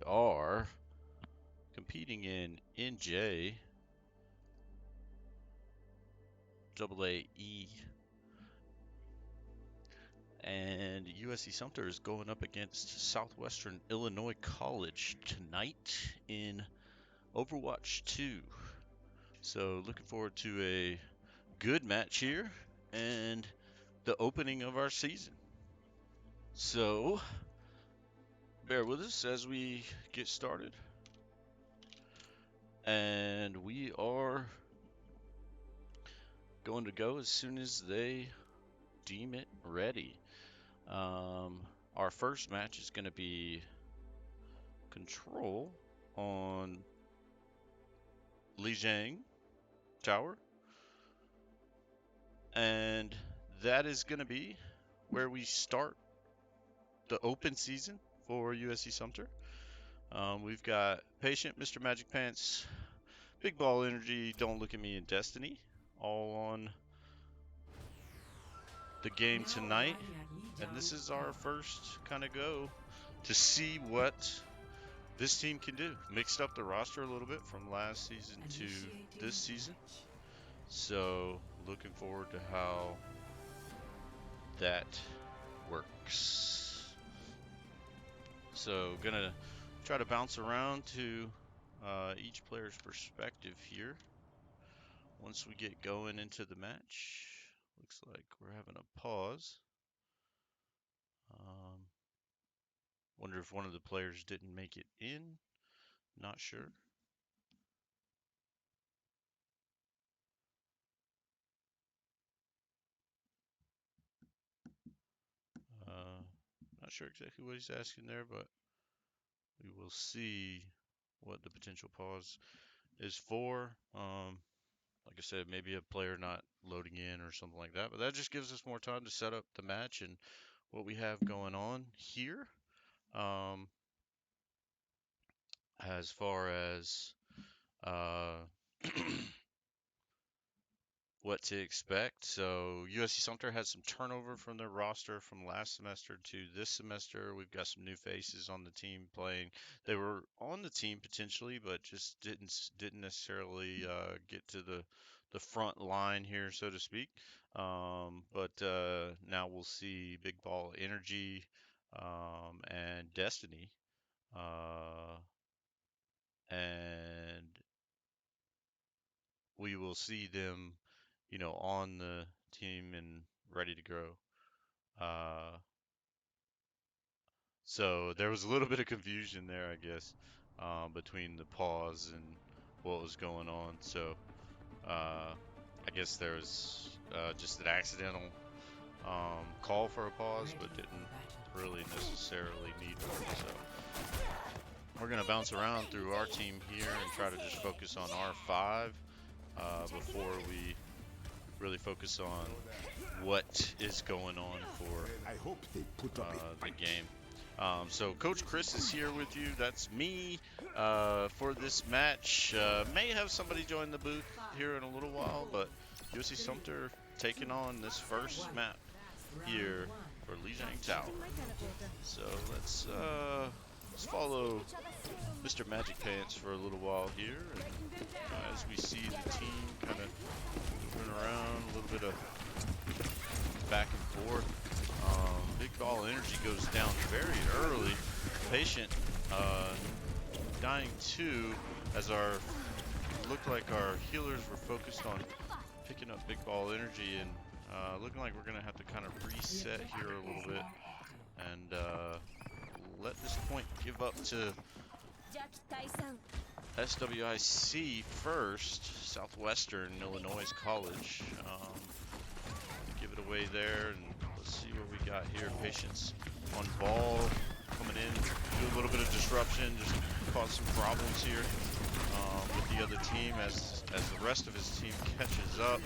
are competing in NJCAAE, and USC Sumter is going up against Southwestern Illinois College tonight in OW2. So looking forward to a good match here and the opening of our season. So bear with us as we get started. And we are going to go as soon as they deem it ready. Our first match is going to be Control on Lijiang Tower. And that is going to be where we start the open season for USC Sumter. We've got Patient, Mr. Magic Pants, Big Ball Energy, Don't Look at Me, and Destiny all on the game tonight. And this is our first kind of go to see what this team can do. Mixed up the roster a little bit from last season to this season. So looking forward to how that works. So gonna try to bounce around to each player's perspective here. Once we get going into the match, looks like we're having a pause. Wonder if one of the players didn't make it in. Not sure. Not sure exactly what he's asking there, but we will see what the potential pause is for. Like I said, maybe a player not loading in or something like that, but that just gives us more time to set up the match and what we have going on here. As far as what to expect. So USC Sumter had some turnover from their roster from last semester to this semester. We've got some new faces on the team playing. They were on the team potentially, but just didn't necessarily get to the front line here, so to speak. But now we'll see Big Ball Energy and Destiny. And we will see them, on the team and ready to go. So there was a little bit of confusion there, I guess, between the pause and what was going on. So I guess there was just an accidental call for a pause, but didn't really necessarily need one. So we're going to bounce around through our team here and try to just focus on our 5 before we really focus on what is going on for the game. So Coach Chris is here with you. That's me for this match. May have somebody join the booth here in a little while, but USC Sumter taking on this first map here for Lijiang Tower. So let's follow Mr. Magic Pants for a little while here, and as we see the team kind of moving around, a little bit of back and forth. Big Ball Energy goes down very early. Patient dying 2 as looked like our healers were focused on picking up Big Ball Energy, and looking like we're gonna have to kind of reset here a little bit and let this point give up to SWIC first, Southwestern Illinois College. Give it away there, and let's see what we got here. Patience on ball, coming in, do a little bit of disruption, just cause some problems here with the other team as the rest of his team catches up.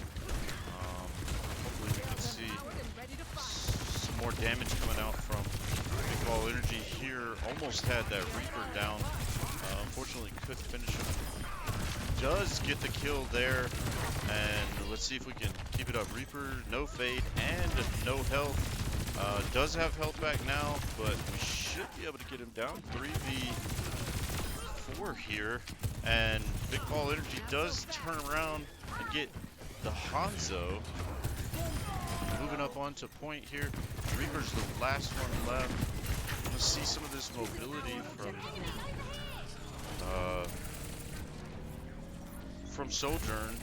Hopefully we can see some more damage coming out from Big Ball Energy here. Almost had that Reaper down. Unfortunately couldn't finish him. Does get the kill there, and let's see if we can keep it up. Reaper, no fade, and no health. Does have health back now, but we should be able to get him down. 3v 4 here, and Big Ball Energy does turn around and get the Hanzo. Moving up onto point here. Reaper's the last one left. Let's see some of this mobility from Sojourn.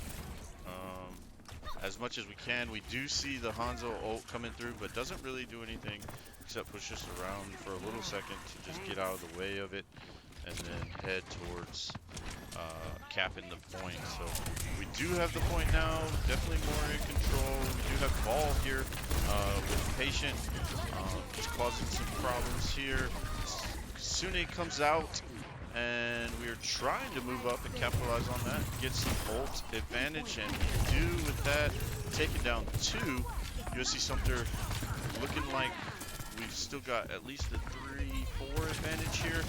As much as we can. We do see the Hanzo ult coming through, but doesn't really do anything except push us around for a little second to just get out of the way of it, and then head towards capping the point. So we do have the point now, definitely more in control. We do have ball here with Patient, just causing some problems here. Sune comes out, and we are trying to move up and capitalize on that, get some ult advantage, and we do with that, taking down 2. USC Sumter looking like we've still got at least a 3-4 advantage here.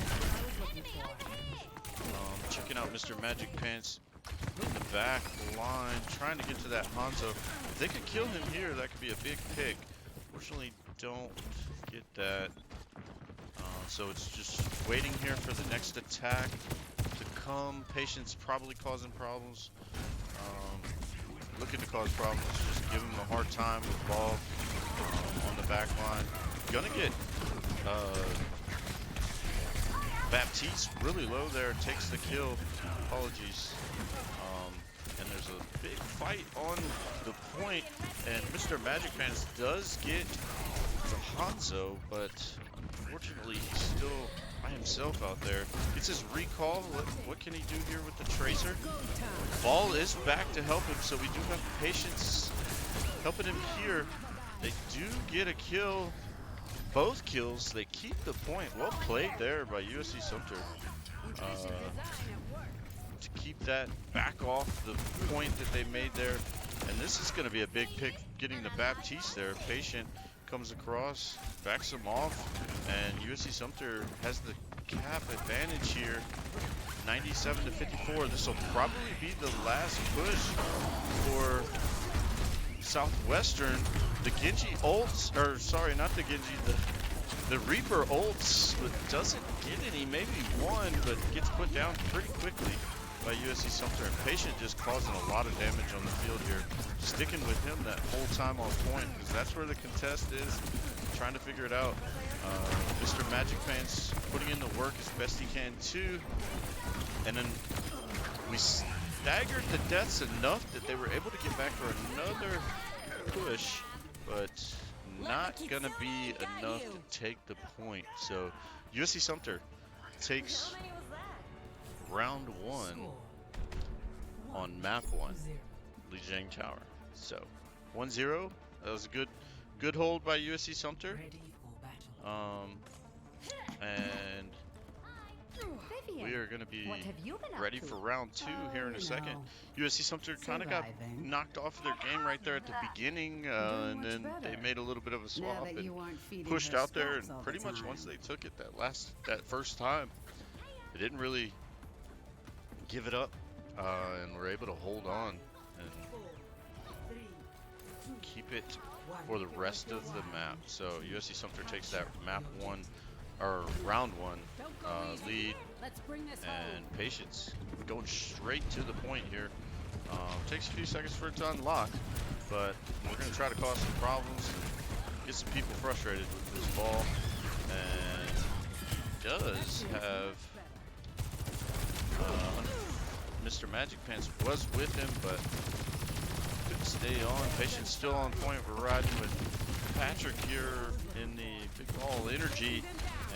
Checking out Mr. Magic Pants in the back line, trying to get to that Hanzo. If they could kill him here, that could be a big pick. Fortunately, don't get that. So it's just waiting here for the next attack to come. Patient's probably causing problems. Looking to cause problems, just give him a hard time with ball on the back line. Gonna get Baptiste really low there, takes the kill. Apologies. And there's a big fight on the point, and Mr. Magic Pants does get the Hanzo, but unfortunately he's still by himself out there. Gets his recall. What can he do here with the Tracer? Ball is back to help him, so we do have Patience helping him here. They do get a kill. Both kills. They keep the point. Well played there by USC Sumter. To keep that back off the point that they made there. And this is going to be a big pick, getting the Baptiste there. Patient comes across, backs him off, and USC Sumter has the cap advantage here. 97 to 54. This will probably be the last push for Southwestern. The Genji ults, or sorry, not the Genji, the Reaper ults, but doesn't get any, maybe one, but gets put down pretty quickly by USC Sumter. And Patient just causing a lot of damage on the field here. Sticking with him that whole time on point, because that's where the contest is. Trying to figure it out. Mr. Magic Pants putting in the work as best he can too. And then we staggered the deaths enough that they were able to get back for another push, but not gonna be enough to take the point. So USC Sumter takes round 1 on map 1, Lijiang Tower. So 1-0. That was a good hold by USC Sumter. And we are going to be ready for round 2 here in a second. USC Sumter kind of got knocked off their game right there at the beginning, and then they made a little bit of a swap and pushed out there. And pretty much once they took it that first time, they didn't really give it up, and were able to hold on and keep it for the rest of the map. So USC Sumter takes that map 1 or round 1 lead, and Patience going straight to the point here. Takes a few seconds for it to unlock, but we're going to try to cause some problems and get some people frustrated with this ball. And does have Mr. Magic Pants was with him, but couldn't stay on. Patience still on point. We're riding with Patrick here in the Big Ball Energy,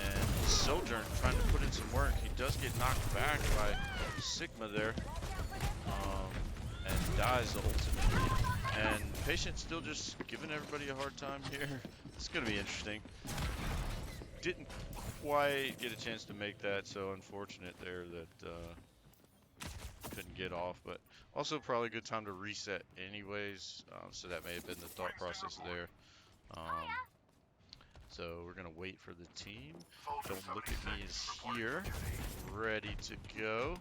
and Sojourn trying to put in some work. He does get knocked back by Sigma there, and dies ultimately. And Patient still just giving everybody a hard time here. It's going to be interesting. Didn't quite get a chance to make that, so unfortunate there that couldn't get off, but also probably a good time to reset anyways, so that may have been the thought process there. So we're gonna wait for the team. Don't Look at Me is here, ready to go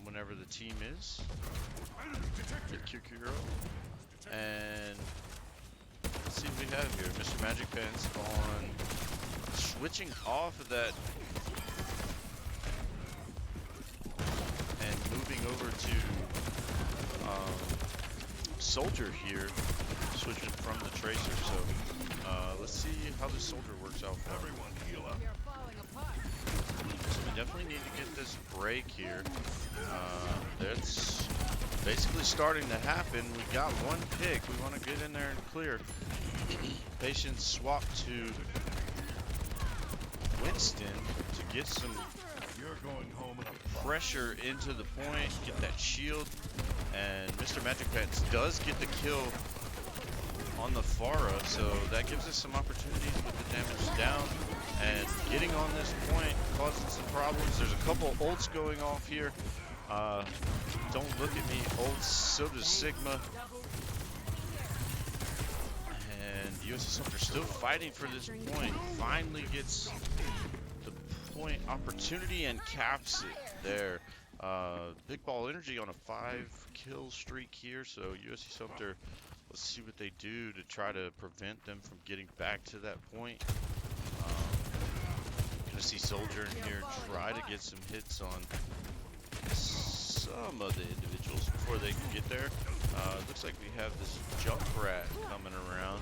whenever the team is. Get Kukuro, and let's see what we have here. Mr. Magic Pants on switching off of that soldier here, switching from the tracer. So let's see how the soldier works out for him. Everyone heal up. So we definitely need to get this break here. That's basically starting to happen. We got one pick. We want to get in there and clear. Patience swap to Winston to get some You're going home in a pressure into the point, get that shield, and Mr. Magic Pants does get the kill on the Pharah, so that gives us some opportunities with the damage down, and getting on this point causing some problems. There's a couple ults going off here. Don't look at me, ults, so does Sigma. And USC Sumter still fighting for this point. Finally gets the point opportunity and caps it there. Big Ball Energy on a 5-kill streak here, so USC Sumter, let's see what they do to try to prevent them from getting back to that point. Gonna see Soldier in here try to get some hits on some of the individuals before they can get there. Looks like we have this jump rat coming around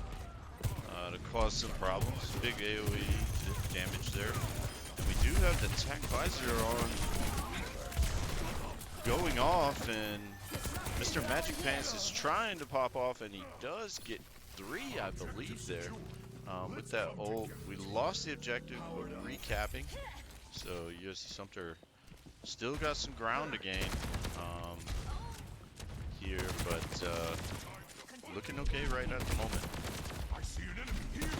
to cause some problems. Big AoE damage there. And we do have the attack visor on going off, and Mr. Magic Pants is trying to pop off, and he does get 3, I believe, there. With that ult, we lost the objective of recapping, so USC Sumter still got some ground to gain here, but looking okay right at the moment. I see an enemy here.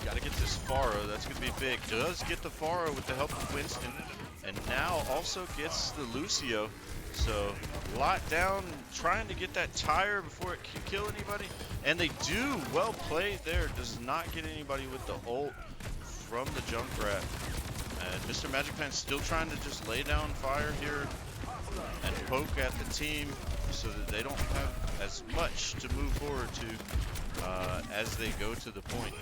Got to get this Pharah. That's going to be big. Does get the Pharah with the help of Winston, and now also gets the Lucio. So locked down, trying to get that tire before it can kill anybody, and they do. Well played there. Does not get anybody with the ult from the Junkrat. And Mr. Magic Pants still trying to just lay down fire here and poke at the team so that they don't have as much to move forward to as they go to the point.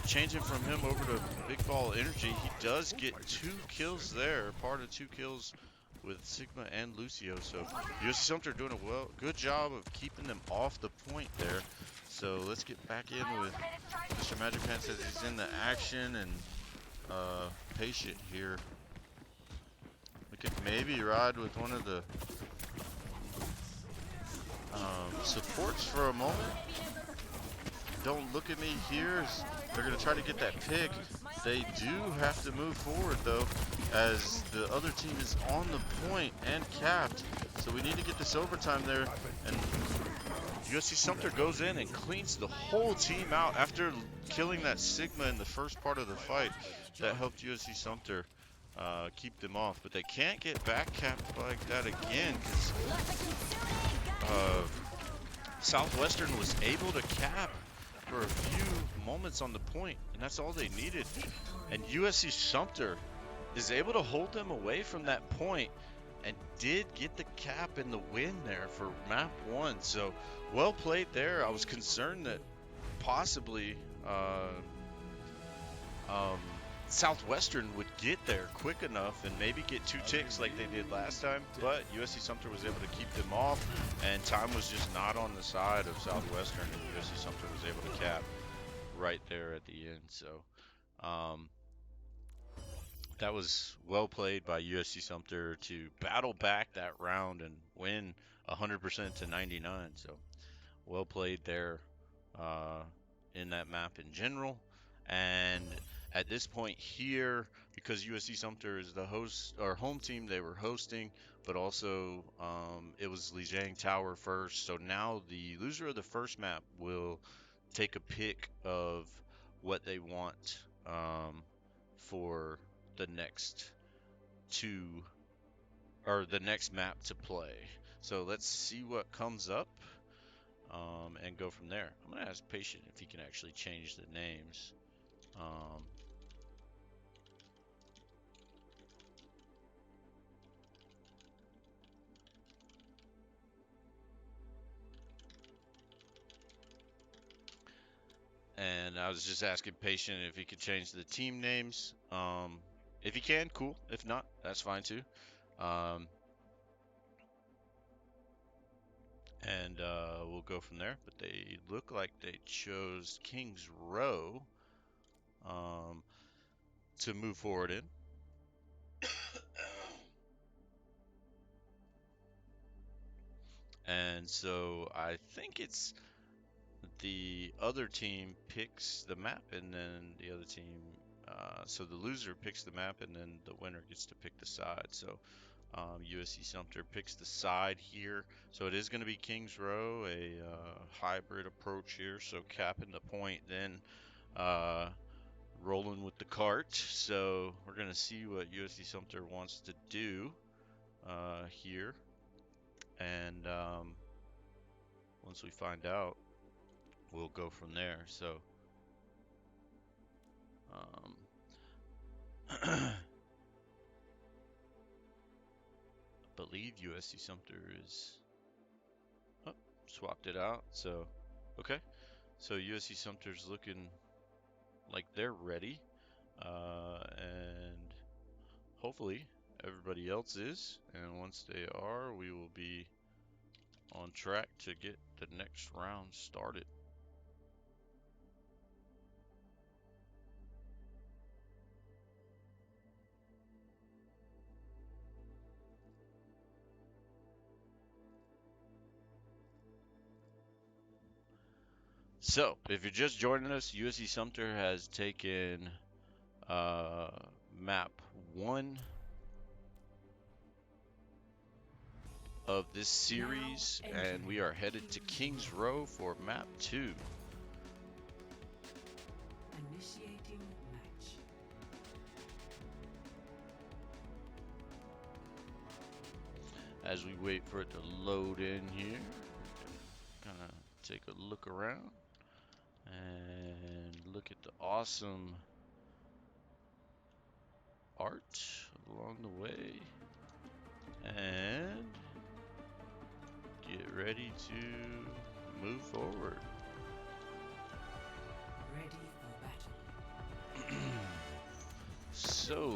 Changing from him over to Big Ball Energy, he does get 2 kills there, part of 2 kills with Sigma and Lucio. So USC Sumter doing a good job of keeping them off the point there. So let's get back in with Mr. Magic Pants as he's in the action, and Patient here. We could maybe ride with one of the supports for a moment. Don't look at me here. They're going to try to get that pick. They do have to move forward, though, as the other team is on the point and capped. So we need to get this overtime there. And USC Sumter goes in and cleans the whole team out after killing that Sigma in the first part of the fight. That helped USC Sumter keep them off. But they can't get back capped like that again, because Southwestern was able to cap for a few moments on the point, and that's all they needed. And USC Sumter is able to hold them away from that point and did get the cap and the win there for map 1. So well played there. I was concerned that possibly Southwestern would get there quick enough and maybe get 2 ticks like they did last time, but USC Sumter was able to keep them off, and time was just not on the side of Southwestern, and USC Sumter was able to cap right there at the end. So that was well played by USC Sumter to battle back that round and win 100% to 99. So well played there in that map in general. And at this point here, because USC Sumter is the host or home team, they were hosting, but also it was Lijiang Tower first. So now the loser of the first map will take a pick of what they want for the next the next map to play. So let's see what comes up and go from there. I'm gonna ask Patient if he can actually change the names. And I was just asking Patient if he could change the team names. If he can, cool. If not, that's fine too. and we'll go from there. But they look like they chose Kings Row um, to move forward in. And so I think it's the other team picks the map, and then the other team, so the loser picks the map, and then the winner gets to pick the side. So USC Sumter picks the side here. So it is going to be Kings Row, a hybrid approach here. So capping the point, then rolling with the cart. So we're going to see what USC Sumter wants to do here. And once we find out, we'll go from there. So I believe USC Sumter is swapped it out. So okay, so USC Sumter's looking like they're ready, and hopefully everybody else is. And once they are, we will be on track to get the next round started. So, if you're just joining us, USC Sumter has taken map 1 of this series, and we are headed to Kings Row for map 2. Initiating match. As we wait for it to load in here, kind of take a look around and look at the awesome art along the way, and get ready to move forward. Ready for battle. So,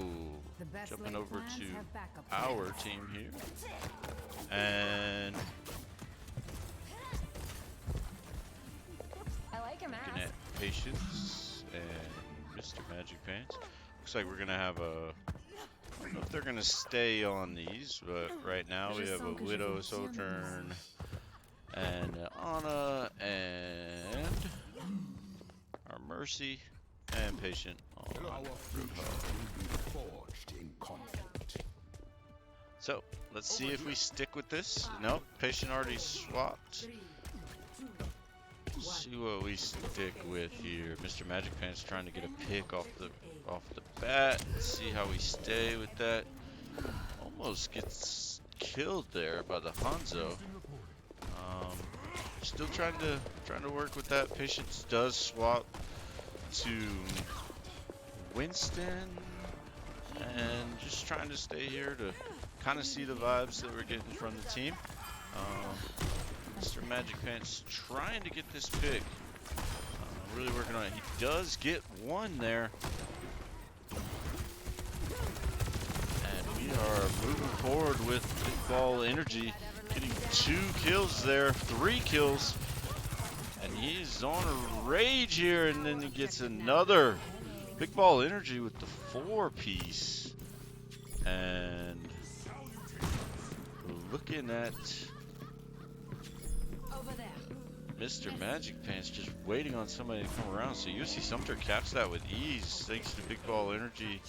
The best jumping laid over plans to have backup our plans. team here, and I like your looking mask. at Patience and Mr. Magic Pants. Looks like we're gonna have a, I don't know if they're gonna stay on these, but right now we have a Widow, Sojourn, and Anna, and our Mercy, and Patient on Our future will be forged in conflict. So, let's see if we stick with this. Nope, Patient already swapped. 3, 2, Let's see what we stick with here. Mr. Magic Pants trying to get a pick off the bat. Let's see how we stay with that. Almost gets killed there by the Hanzo. Still trying to work with that. Patience does swap to Winston, and just trying to stay here to kind of see the vibes that we're getting from the team. Mr. Magic Pants trying to get this pick. Really working on it. He does get one there. And we are moving forward with Big Ball Energy. Getting 2 kills there, 3 kills. And he's on a rage here, and then he gets another. Big Ball Energy with the 4-piece. And looking at over there. Mr. Magic Pants just waiting on somebody to come around. So USC Sumter caps that with ease thanks to Big Ball Energy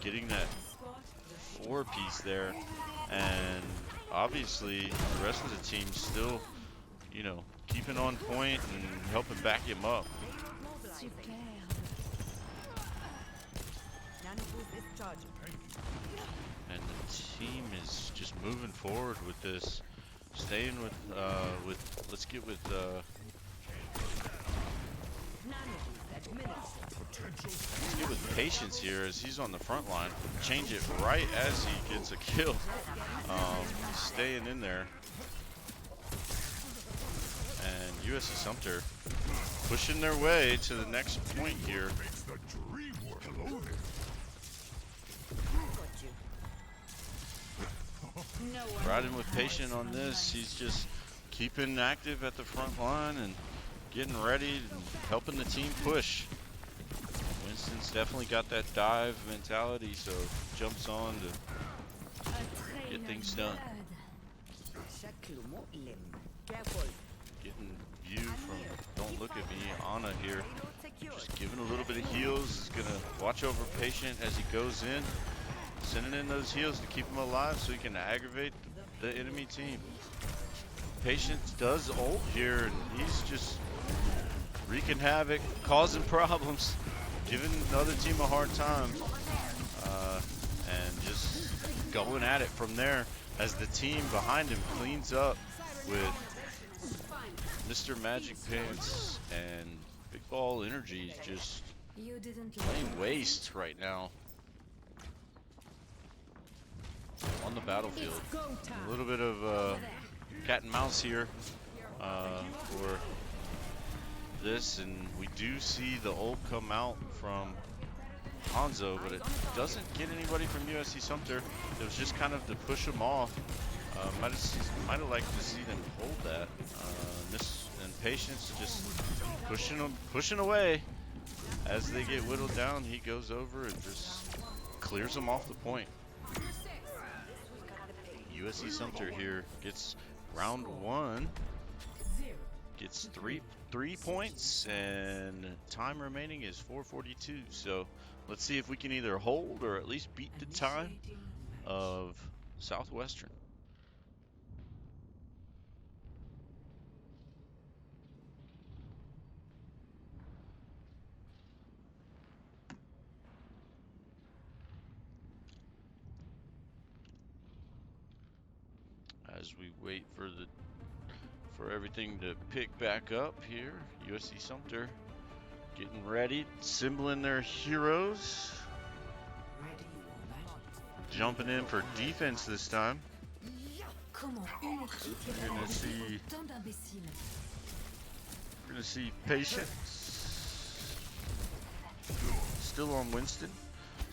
getting that 4-piece there. And obviously the rest of the team still, you know, keeping on point and helping back him up. And the team is just moving forward with this. Staying with let's get with Patience here as he's on the front line. Change it right as he gets a kill. Staying in there. And USC Sumter pushing their way to the next point here. Makes the dream work. Hello there. Riding with Patient on this, he's just keeping active at the front line and getting ready and helping the team push. Winston's definitely got that dive mentality, so jumps on to get things done. Getting view from Don't Look at Me, Ana here. Just giving a little bit of heals. Is gonna watch over Patient as he goes in. Sending in those heals to keep him alive so he can aggravate the enemy team. Patient does ult here, and he's just wreaking havoc, causing problems, giving the other team a hard time, and just going at it from there as the team behind him cleans up with Mr. Magic Pants and Big Ball Energy just playing waste right now on the battlefield. A little bit of cat and mouse here for this, and we do see the ult come out from Hanzo, but it doesn't get anybody from USC Sumter. It was just kind of to push them off. Might have liked to see them hold that. And Patience just pushing away as they get whittled down. He goes over and just clears them off the point. USC Sumter here gets round one, gets three points, and time remaining is 4:42. So let's see if we can either hold or at least beat the time of Southwestern. As we wait for everything to pick back up here, USC Sumter getting ready, assembling their heroes, jumping in for defense this time. We're gonna see Patience still on Winston.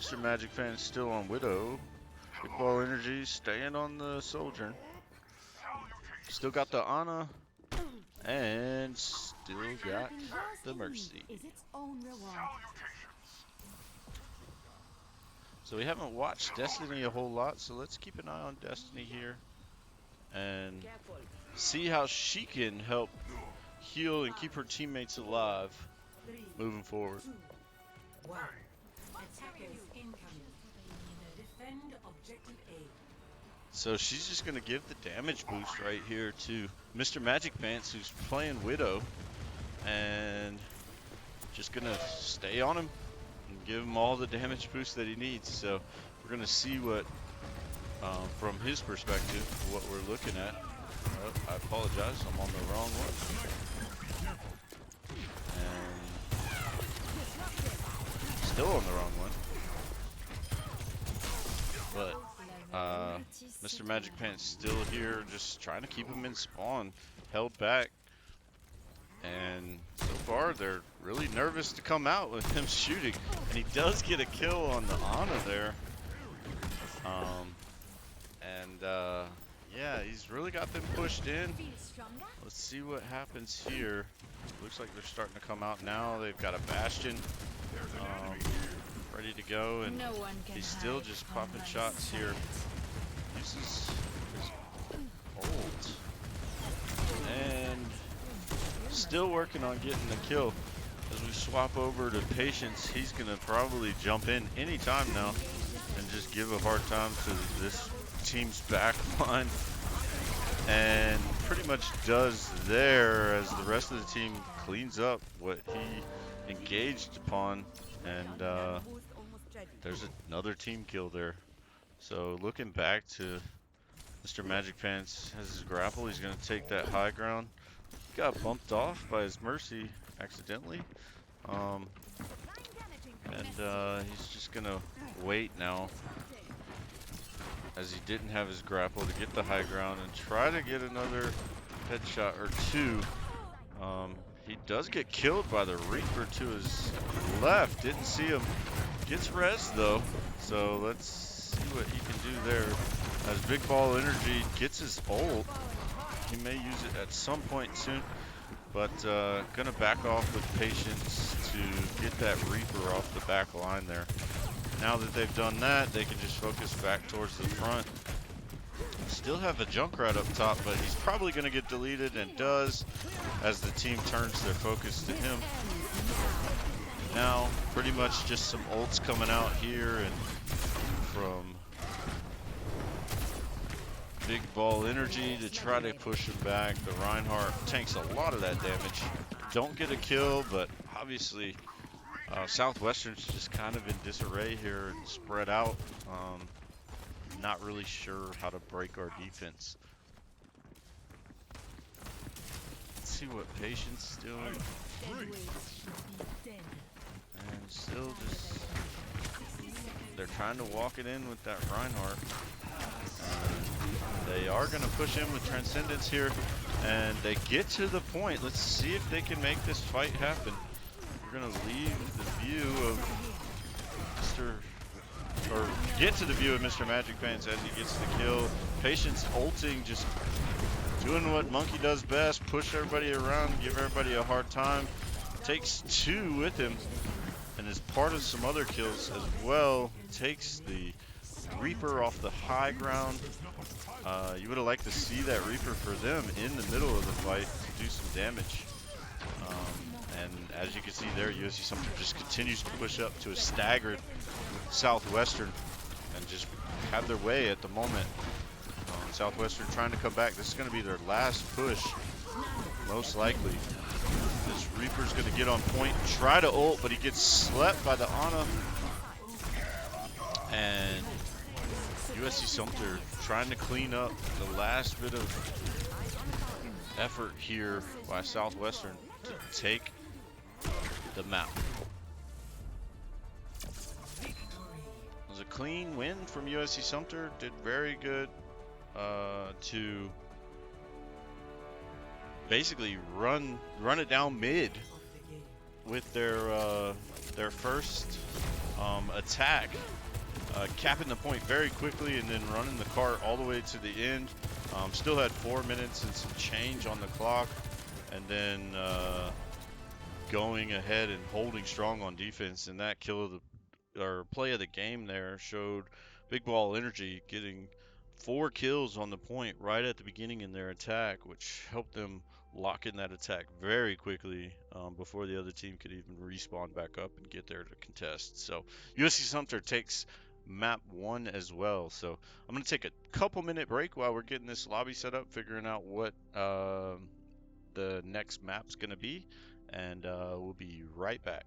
Mr. Magic Fan is still on Widow. Big Ball Energy staying on the Soldier. Still got the Ana, and still got the Mercy. So we haven't watched Destiny a whole lot, so let's keep an eye on Destiny here and see how she can help heal and keep her teammates alive moving forward. So she's just going to give the damage boost right here to Mr. Magic Pants, who's playing Widow, and just going to stay on him and give him all the damage boost that he needs. So we're going to see what, from his perspective, what we're looking at. Oh, I apologize, I'm on the wrong one. And still on the wrong one. But Mr. Magic Pants still here, just trying to keep him in spawn, held back. And so far, they're really nervous to come out with him shooting. And he does get a kill on the Ana there. Yeah, he's really got them pushed in. Let's see what happens here. Looks like they're starting to come out now. They've got a Bastion ready to go, and he's still just popping shots here. Uses his ult. And still working on getting the kill. As we swap over to Patience, he's going to probably jump in anytime now and just give a hard time to this team's back line. And pretty much does there as the rest of the team cleans up what he engaged upon. And there's another team kill there. So looking back to Mr. Magic Pants has his grapple. He's going to take that high ground. Got bumped off by his Mercy accidentally. He's just going to wait now, as he didn't have his grapple, to get the high ground and try to get another headshot or two. He does get killed by the Reaper to his left. Didn't see him. Gets res though. So let's see what he can do there. As Big Ball Energy gets his ult He may use it at some point soon, but gonna back off with patience to get that Reaper off the back line there. Now that they've done that, they can just focus back towards the front. Still have a Junkrat up top, but he's probably gonna get deleted, and does, as the team turns their focus to him. Now, pretty much just some ults coming out here, and from Big Ball Energy to try to push him back. The Reinhardt tanks a lot of that damage. Don't get a kill, but obviously Southwestern's just kind of in disarray here and spread out. Not really sure how to break our defense. Let's see what Patience is doing. And still just, they're trying to walk it in with that Reinhardt. They are going to push in with Transcendence here, and they get to the point. Let's see if they can make this fight happen. We're going to leave the view of get to the view of Mr. Magic Pants as he gets the kill. Patience ulting, just doing what Monkey does best, push everybody around, give everybody a hard time. Takes 2 with him, and is part of some other kills as well. Takes the Reaper off the high ground. You would have liked to see that Reaper for them in the middle of the fight to do some damage. And as you can see there, USC Sumter just continues to push up to a staggered Southwestern and just have their way at the moment. Southwestern trying to come back. This is going to be their last push, most likely. This Reaper's going to get on point, try to ult, but he gets slept by the Ana. And USC Sumter trying to clean up the last bit of effort here by Southwestern to take the map. It was a clean win from USC Sumter. Did very good to basically run it down mid with their first attack. Capping the point very quickly and then running the cart all the way to the end. Still had 4 minutes and some change on the clock, and then going ahead and holding strong on defense. And that play of the game there showed Big Ball Energy getting 4 kills on the point right at the beginning in their attack, which helped them lock in that attack very quickly before the other team could even respawn back up and get there to contest. So USC Sumter takes map 1 as well. So I'm going to take a couple minute break while we're getting this lobby set up, figuring out what the next map's going to be, and we'll be right back.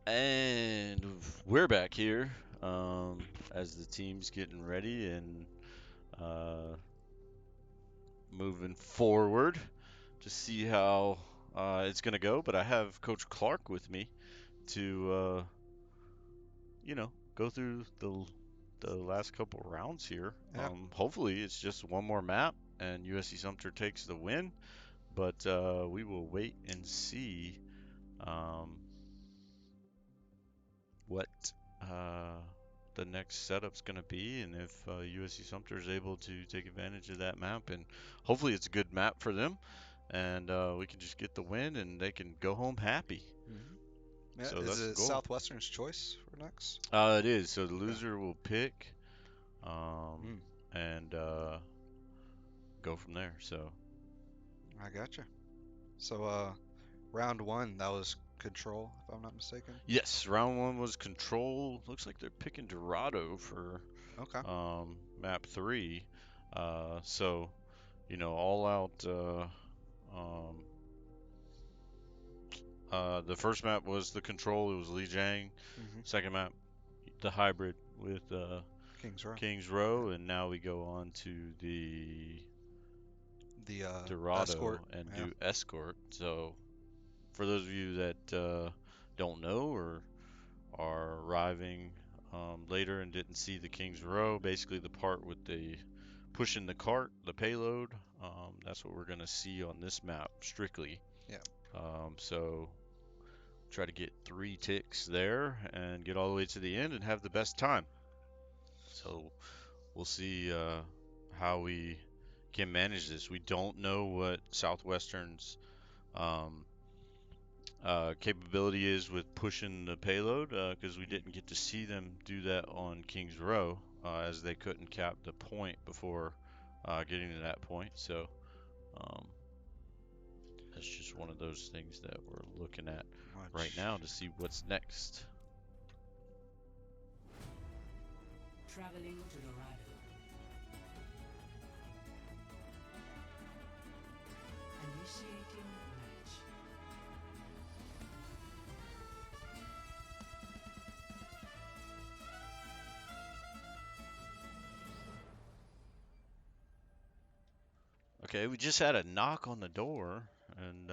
And we're back here as the team's getting ready and moving forward to see how it's going to go. But I have Coach Clark with me to, go through the last couple rounds here. Yeah. Hopefully it's just one more map and USC Sumter takes the win. But we will wait and see what the next setup's going to be, and if USC Sumter is able to take advantage of that map, and hopefully it's a good map for them, and we can just get the win, and they can go home happy. Yeah, So is that's the it goal. Southwestern's choice for next? It is. So the loser will pick, and go from there. So I gotcha. So round one, that was Control, if I'm not mistaken. yes, round one was Control. Looks like they're picking Dorado for Okay. map 3. So all out. The first map was the Control. It was Lijiang. Second map, the hybrid with Kings Row. Kings Row, and now we go on to the Dorado Escort. and Yeah. do Escort. So for those of you that don't know or are arriving later and didn't see the Kings Row, basically the part with the pushing the cart, the payload, that's what we're gonna see on this map strictly. Yeah. So try to get 3 ticks there and get all the way to the end and have the best time. So we'll see how we can manage this. We don't know what Southwestern's capability is with pushing the payload because we didn't get to see them do that on Kings Row as they couldn't cap the point before getting to that point. So that's just one of those things that we're looking at right now to see what's next. Traveling to Dorado. Initiating match. Okay, we just had a knock on the door, and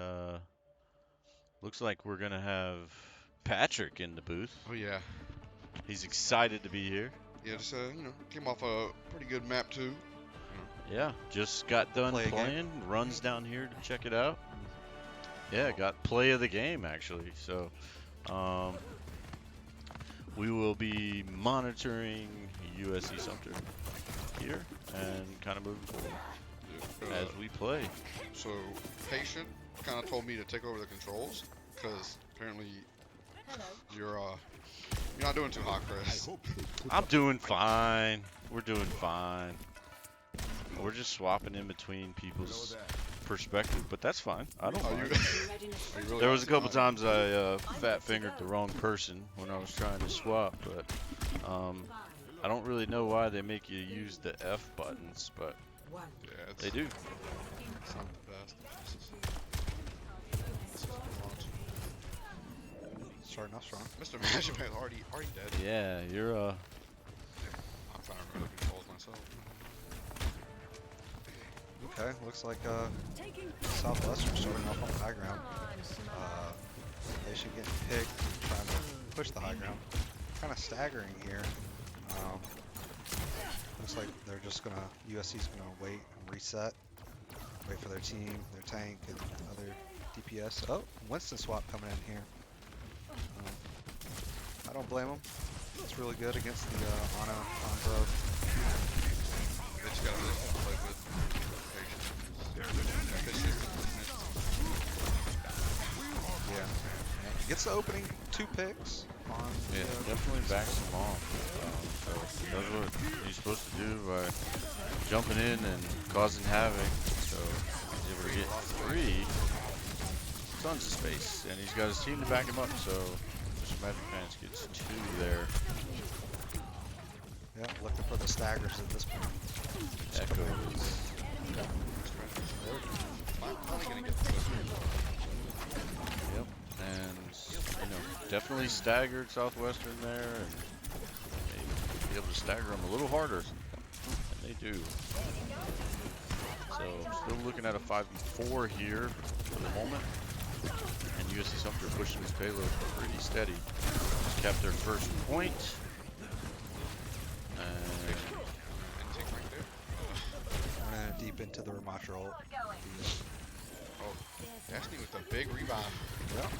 looks like we're gonna have Patrick in the booth. Oh yeah, He's excited to be here. yeah. Just came off a pretty good map too. Yeah, just got done Play a game. playing. Runs down here to check it out. Yeah, got play of the game actually. So we will be monitoring USC Sumter here and kind of moving forward as we play. So Patient kind of told me to take over the controls because apparently you're not doing too hot, Chris. I'm doing fine. We're doing fine. We're just swapping in between people's perspective, but that's fine. I don't mind. Really There was a couple times I fat fingered the wrong person when I was trying to swap, but I don't really know why they make you use the F buttons, but One. Yeah, it's, they do. it's not the best. Starting off strong. Mr. Management already dead. Yeah, you're I'm trying to remember the controls myself. Okay, looks like Southwestern starting off on the high ground. They should get picked, trying to push the high ground. Kind of staggering here. Looks like they're just gonna, USC's gonna wait and reset. Wait for their team, their tank, and other DPS. Oh, Winston swap coming in here. I don't blame him. It's really good against the Ana on growth. They just gotta play with Yeah. Gets the opening 2 picks on the, yeah, definitely backs him off. So that's what he's supposed to do by jumping in and causing havoc. So he's able to get 3, tons of space, and he's got his team to back him up. So Mr. Magic Pants gets 2 there. Yeah, looking for the staggers at this point. Echo is Finally gonna get the yep, and definitely staggered Southwestern there, and maybe be able to stagger them a little harder, and they do. So still looking at a 5v4 here for the moment, and USC Sumter pushing his payload pretty steady. Just kept their first point, and intake right there. Running deep into the Ramatra ult. Oh, Destiny with a big revive. Yep.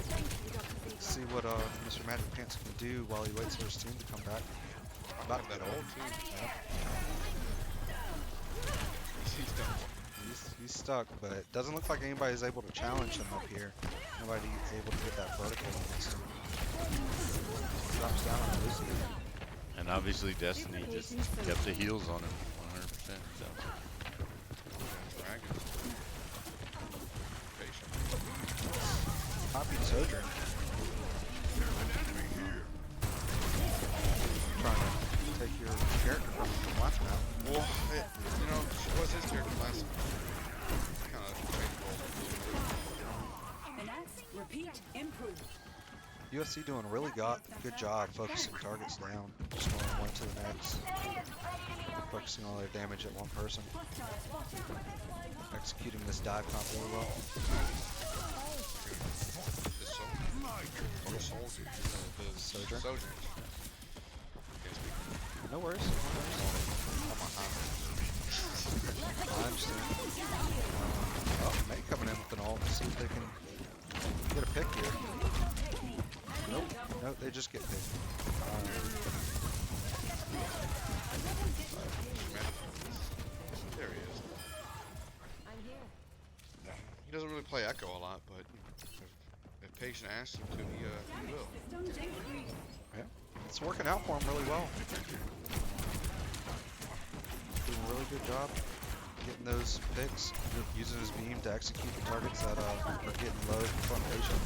See what Mr. Magic Pants can do while he waits for his team to come back. About Have to that get ult ult. too. Yeah. He's done. He's stuck, but it doesn't look like anybody's able to challenge him up here. Nobody able to get that vertical against him. Drops down and loses it. And obviously Destiny just kept the heels on him 100%. So Dragon. Patient. Copied Sojourn. Trying to take your character from last map. Well, you know, she was his character last time. Kind of Repeat. Improve. USC doing a really good job focusing targets down, just going one to the next, focusing all their damage at one person, executing this dive comp really well. the soldier. The Sojourn? Sojourn. No worries. On my hand. I understand. Oh, May coming in with an ult. See if they can get a pick here. Nope, they just get picked. There he is. He doesn't really play Echo a lot, but if Patient asks him to, he will. Yeah, it's working out for him really well. Doing a really good job getting those picks, using his beam to execute the targets that are getting low from Patient.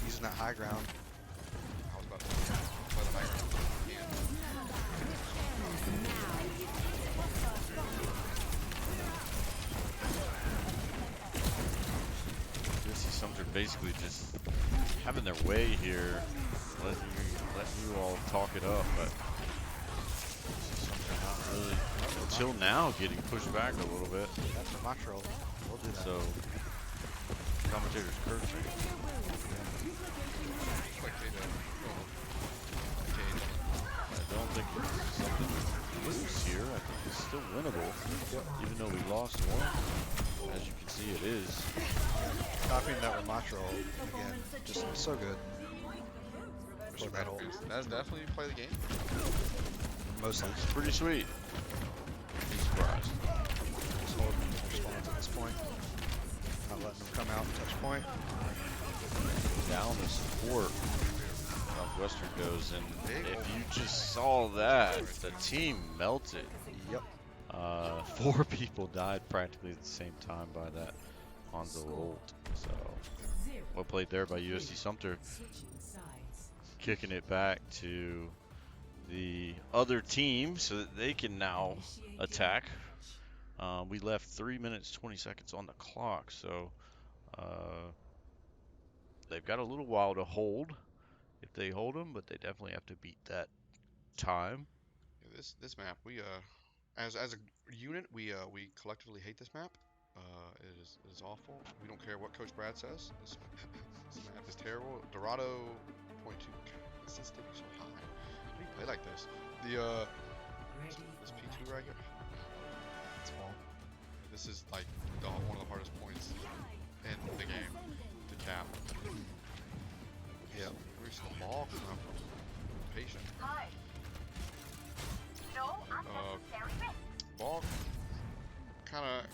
Using that high ground. I was about to play the high ground. USC Sumter basically just having their way here, letting you all talk it up, but USC Sumter not really until now getting pushed back a little bit. That's a natural. We'll do that. So commentator's cursing. I don't think it's something to lose here. I think it's still winnable, even though we lost one. As you can see, it is. Copying that Ramatra ult again, just so good. For that ult. That's definitely play the game. Mostly. It's pretty sweet. Be surprised. Just holding response at this point. Not letting them come out and touch point. Down the support. Southwestern goes, and if you just saw that, the team melted. Yep. 4 people died practically at the same time by that Hanzo ult. So, well played there by USC Sumter, kicking it back to the other team so that they can now attack. We left 3 minutes 20 seconds on the clock, so they've got a little while to hold if they hold them, but they definitely have to beat that time. Yeah, this map, we as a unit, we collectively hate this map. It is awful. We don't care what Coach Brad says. This map is terrible. Dorado .2 consistent so high. How do you play like this? This P2 right here. It's fall. This is like one of the hardest points in the game to cap. Yep. Where's the ball come from? Patient. Ball kind of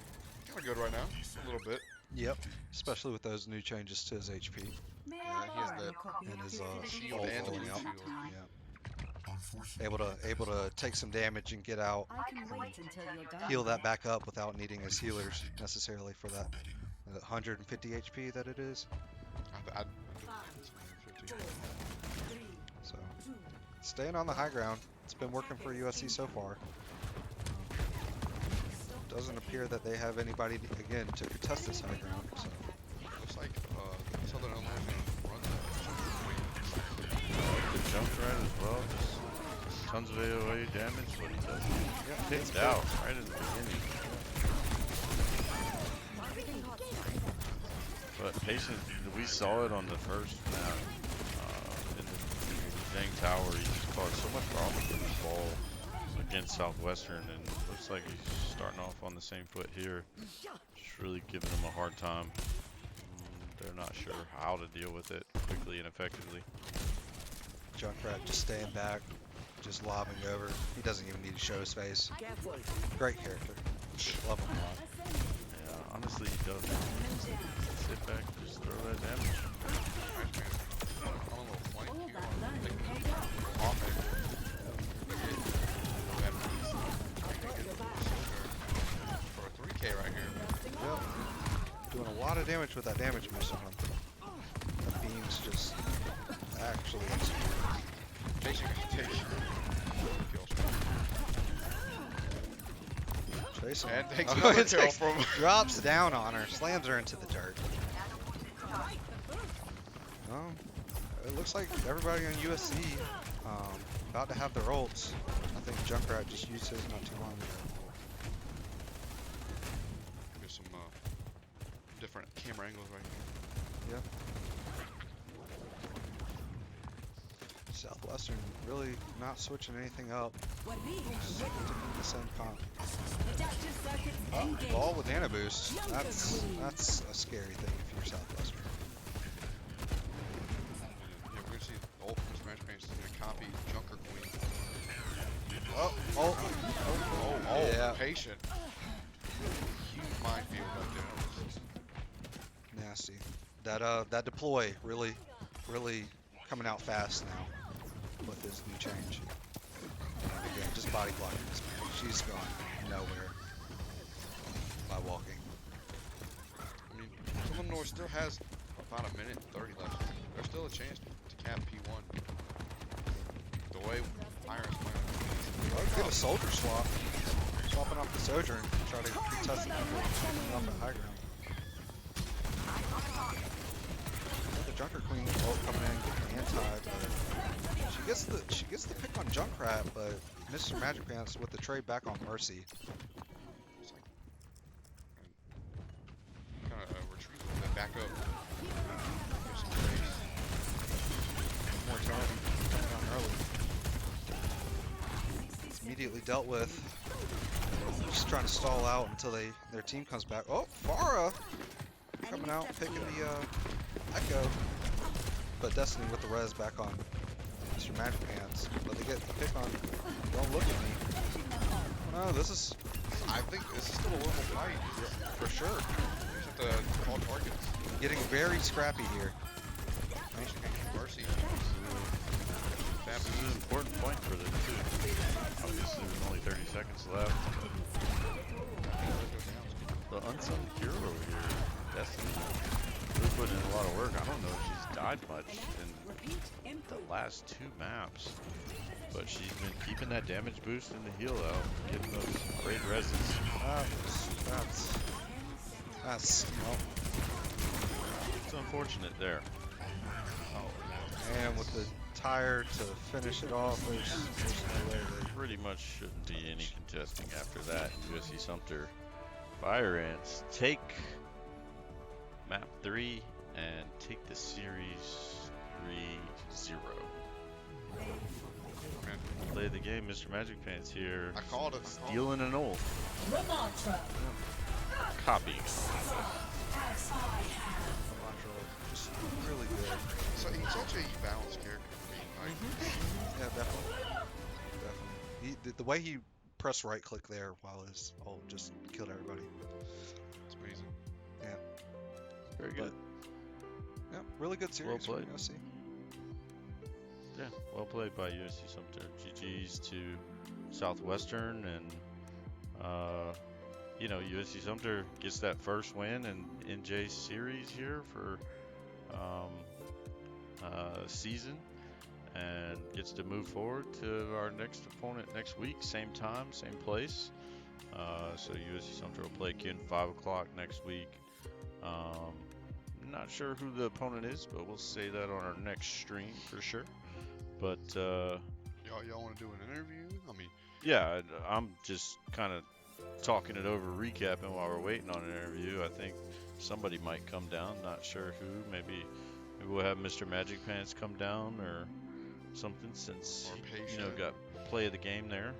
good right now, a little bit. Yep. Especially with those new changes to his HP Yeah, he has that and his shield ult and the going out. shield. Yeah. Able to take some damage and get out, heal that back up without needing his healers necessarily for that 150 HP that it is. I'd So staying on the high ground, it's been working for USC so far. Doesn't appear that they have anybody again to contest this high ground. So looks like Southern Illinois runs The jump right as well, just tons of AOA damage, but he does picked out right in the beginning. But Patient, we saw it on the first map in the Zhang Tower. He just caused so much problem with his ball against Southwestern, and it looks like he's starting off on the same foot here. Just really giving him a hard time. They're not sure how to deal with it quickly and effectively. Junkrat just staying back, just lobbing over. He doesn't even need to show his face. Great character. Love him a lot. Yeah, honestly, he doesn't. Sit back and just throw that damage. On a little flank here. Off angle. For a 3K right here. Yep. Doing a lot of damage with that damage boost on him. The beams just actually execute. Chasing. Chase him. And takes Oh, another it kill takes- from. drops down on her, slams her into the dirt. Well, it looks like everybody on USC about to have their ults. I think Junkrat just used his not too long ago. There's some different camera angles right here. Yep. Southwestern really not switching anything up. Sticking to the same comp. Ball with Nano Boost. That's a scary thing if you're Southwestern. Yeah, we're gonna see the ult from Mr. Magic Pants is gonna copy Junker Queen. Oh, Oh, patient. Huge minefield right there. nasty. That deploy really coming out fast now with this new change. And again, just body blocking this man. She's going nowhere by walking. I mean, Illinois still has about a minute and 30 left. There's still a chance to cap P1. The way Iron's playing. Get a soldier swap. Swapping off the Sojourn. Try to contest the off at high ground. The Junker Queen ult coming in, getting anti, but she gets the pick on Junkrat, but Mr. Magic Pants with the trade back on Mercy. It's like, kind of retreat with that back up. There's some trades. Mortality coming down early. It's immediately dealt with. Just trying to stall out until their team comes back. Oh, Farah coming out, picking the Echo. But Destiny with the res back on Mr. Magic Pants. But they get the pick on. Don't look at me. Oh, this is. I think this is still a winnable fight. For sure. You just have to call targets. Getting very scrappy here. Mercy. This is an important point for them too. Obviously, with only 30 seconds left. The unsung hero here, Destiny, really putting in a lot of work. I don't know if she's died much in the last two maps, but she's been keeping that damage boost and the heal out, getting those great reses. That's well, It's unfortunate there. and with the tire to finish it off, there's no way that Pretty much shouldn't be any contesting after that. USC Sumter Fire Ants take map 3 and take the series 3-0. Play the game, Mr. Magic Pants here. I called it. Stealing an ult. Copying. just really good. So he's such a balanced character for me. Like, Yeah, definitely. The way he pressed right click there while his ult just killed everybody. it's amazing. Very good. Yeah, really good series from played. USC. Yeah, well played by USC Sumter. GG's to Southwestern, and you know, USC Sumter gets that first win in NJ series here for season, and gets to move forward to our next opponent next week, same time, same place. So USC Sumter will play again 5 o'clock next week. Not sure who the opponent is, but we'll say that on our next stream for sure. But Y'all want to do an interview? I mean, yeah, I'm just kind of talking it over, recapping while we're waiting on an interview. I think somebody might come down. Not sure who. Maybe we'll have Mr. Magic Pants come down or something, since Or you know, Patient. got play of the game there.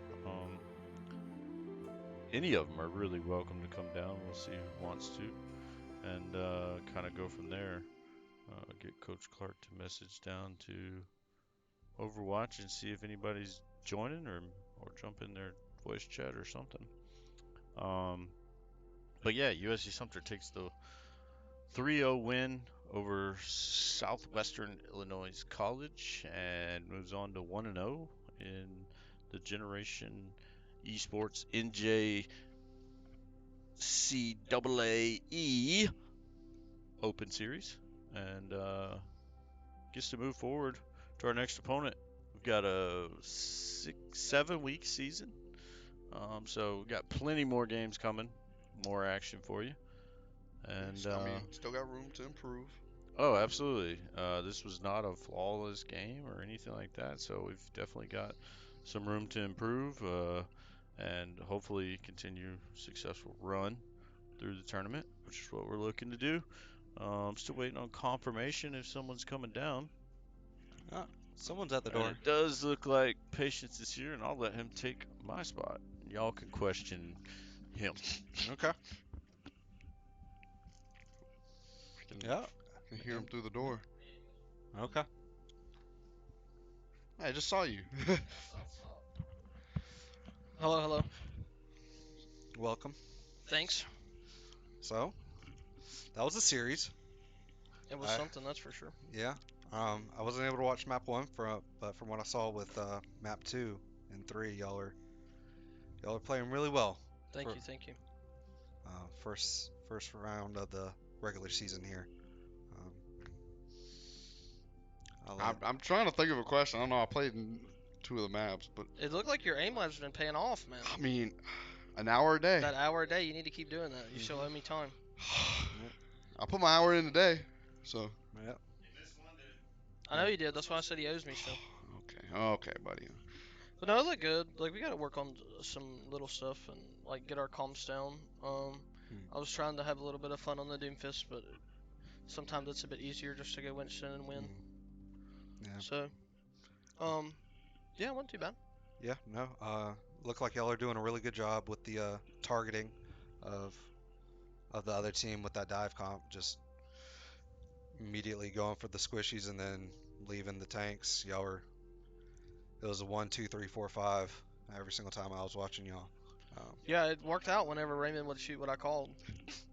Any of them are really welcome to come down. We'll see who wants to, and kind of go from there. Get Coach Clark to message down to Overwatch and see if anybody's joining or jump in their voice chat or something. Um, but yeah, USC Sumter takes the 3-0 win over Southwestern Illinois College and moves on to 1-0 in the Generation Esports NJCAAE Open Series, and gets to move forward to our next opponent. We've got a 7 week season, so we've got plenty more games coming, more action for you. And I mean, still got room to improve. oh, absolutely. This was not a flawless game or anything like that, so we've definitely got some room to improve, and hopefully continue successful run through the tournament, which is what we're looking to do. Still waiting on confirmation if someone's coming down. Ah, someone's at the And door. it does look like Patience is here, and I'll let him take my spot. Y'all can question him. Okay. I Yeah. can hear him through the door. Okay. Hey, I just saw you. Hello, hello. Welcome. Thanks. So, that was a series. It was I, something, that's for sure. yeah. I wasn't able to watch map 1 but from what I saw with map 2 and 3, y'all are playing really well Thank for you, thank you. first round of the regular season here. Um, I'll let I'm trying to think of a question. I don't know. I played in 2 of the maps, but It looked like your aim lab's been paying off, man. I mean, an hour a day. That hour a day, you need to keep doing that. You still owe me time. I put my hour in today, so. yeah. I know you did. That's why I said he owes me still. Okay, buddy. But no, it looked good. Like, we got to work on some little stuff and, like, get our comms down. I was trying to have a little bit of fun on the Doomfist, but sometimes it's a bit easier just to go Winston and win. Yeah. So, yeah, it wasn't too bad. Yeah, no. Look like y'all are doing a really good job with the targeting of the other team with that dive comp. Just immediately going for the squishies and then leaving the tanks. It was a 1, 2, 3, 4, 5 every single time I was watching y'all. Yeah, it worked out whenever Raymond would shoot what I called.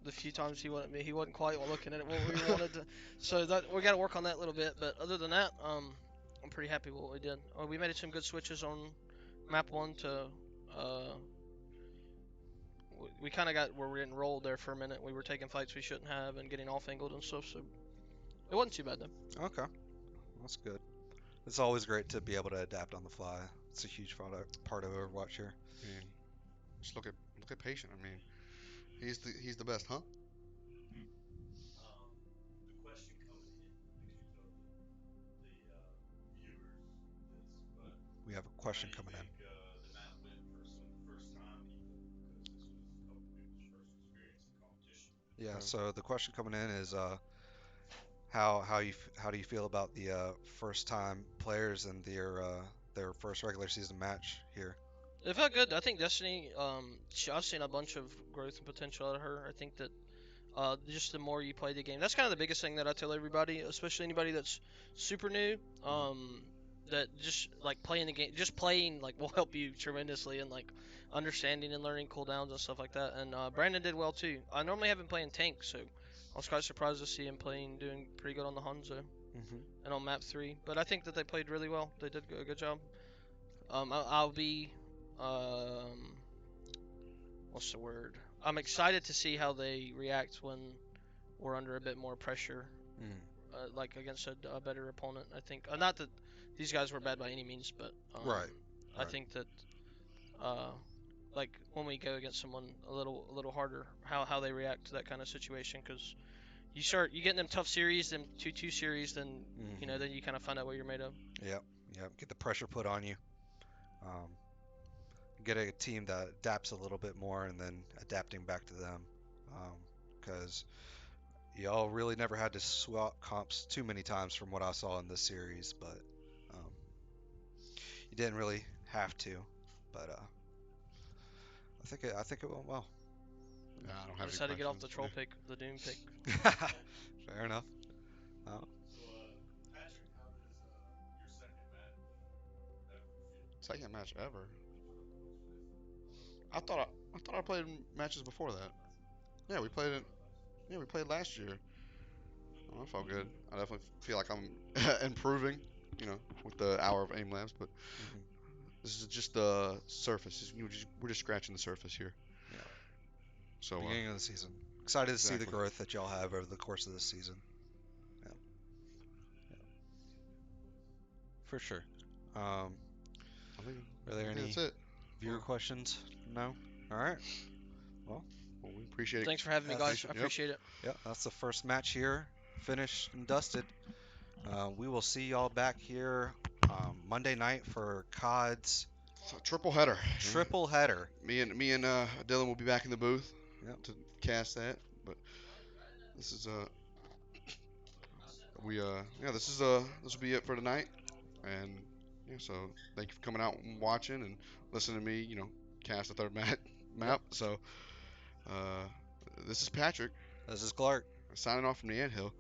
The few times he wasn't quite looking at it what we wanted to. So that we got to work on that a little bit. But other than that, I'm pretty happy with what we did. We made some good switches on map 1 to. We kind of got where we were getting rolled there for a minute. We were taking fights we shouldn't have and getting off angled and stuff. So it wasn't too bad though. Okay, that's good. It's always great to be able to adapt on the fly. It's a huge part of Overwatch here. I mean, just look at Patient. I mean, he's the best, huh? The question coming in, actually told the viewers this, but We have a how question do you coming in. think the map went for some first time people? Because this was a couple people's first experience in competition. Yeah, Okay. so the question coming in is how do you feel about the first time players and their first regular season match here? It felt good. I think Destiny. I've seen a bunch of growth and potential out of her. I think that just the more you play the game, that's kind of the biggest thing that I tell everybody, especially anybody that's super new. That just like playing the game, just playing like will help you tremendously and like understanding and learning cooldowns and stuff like that. And Brandon did well too. I normally have him playing tank, so I was quite surprised to see him doing pretty good on the Hanzo Hmm. and on map 3. But I think that they played really well. They did a good job. I'll be um, what's the word? I'm excited to see how they react when we're under a bit more pressure, like against a better opponent. I think not that these guys were bad by any means, but Right, I right. think that uh, like when we go against someone a little harder, how they react to that kind of situation, because you get in them tough series, them 2-2 series, then Hmm. then you kind of find out what you're made of. Yep, yep. Get the pressure put on you. Um, get a team that adapts a little bit more and then adapting back to them. Because y'all really never had to swap comps too many times from what I saw in this series, but um, you didn't really have to. But I think it went well. Yeah, I don't I have any decided to get off questions. the troll pick, the Doom pick. Fair enough. So, Patrick, how does your second map, Battlefield Second match ever. I thought I played matches before that. Yeah, we played it. Yeah, we played last year. Oh, that felt good. I definitely feel like I'm improving, with the hour of aim labs. But Mhm. this is just the surface. We're just scratching the surface here. Yeah. So Beginning of the season. Excited to see the exactly. growth that y'all have over the course of this season. Yeah, for sure. Um, are there I think any that's it. viewer Well, questions? No? All right. Well, well, we appreciate it. Thanks for having me, guys. that's I Yep. appreciate it. yeah, that's the first match here, finished and dusted. We will see y'all back here Monday night for COD's So, triple header. triple header. Me and Dylan will be back in the booth Yep. to cast that. But this is this will be it for tonight. And yeah, so thank you for coming out and watching and listening to me, cast the third Yep. map. So uh, this is Patrick This is Clark. signing off from the Anthill.